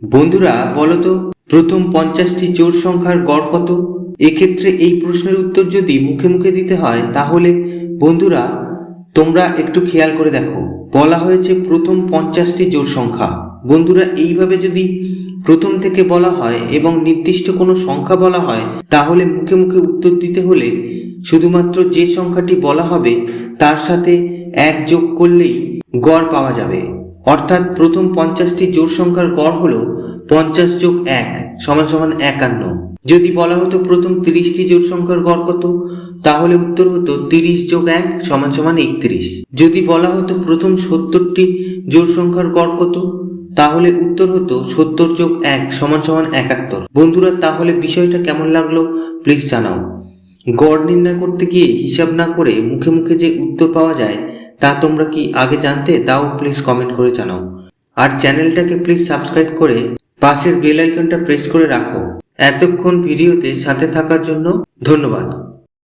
বন্ধুরা বলো তো, প্রথম 50টি জোড় সংখ্যার গড় কত? এক্ষেত্রে এই প্রশ্নের উত্তর যদি মুখে মুখে দিতে হয় তাহলে বন্ধুরা তোমরা একটু খেয়াল করে দেখো, বলা হয়েছে প্রথম 50টি জোড় সংখ্যা। বন্ধুরা এইভাবে যদি প্রথম থেকে বলা হয় এবং নির্দিষ্ট কোনো সংখ্যা বলা হয় তাহলে মুখে মুখে উত্তর দিতে হলে শুধুমাত্র যে সংখ্যাটি বলা হবে তার সাথে 1 যোগ করলেই গড় পাওয়া যাবে। অর্থাৎ প্রথম 50টি জোড় সংখ্যার গড় হলো 50 যোগ 1 সমান সমান 51। যদি বলা হতো প্রথম 30টি জোড় সংখ্যার গড় কত, তাহলে উত্তর হতো 30 যোগ 1 সমান সমান 31। যদি বলা হতো প্রথম 70টি জোড় সংখ্যার গড় কত, তাহলে উত্তর হতো 70 যোগ 1 সমান সমান 71। বন্ধুরা তাহলে বিষয়টা কেমন লাগলো প্লিজ জানাও। গড় নির্ণয় করতে গিয়ে হিসাব না করে মুখে মুখে যে উত্তর পাওয়া যায় তা তোমরা কি আগে জানতে? তাও প্লিজ কমেন্ট করে জানাও। আর চ্যানেলটাকে প্লিজ সাবস্ক্রাইব করে পাশের বেল আইকনটা প্রেস করে রাখো। এতক্ষণ ভিডিওতে সাথে থাকার জন্য ধন্যবাদ।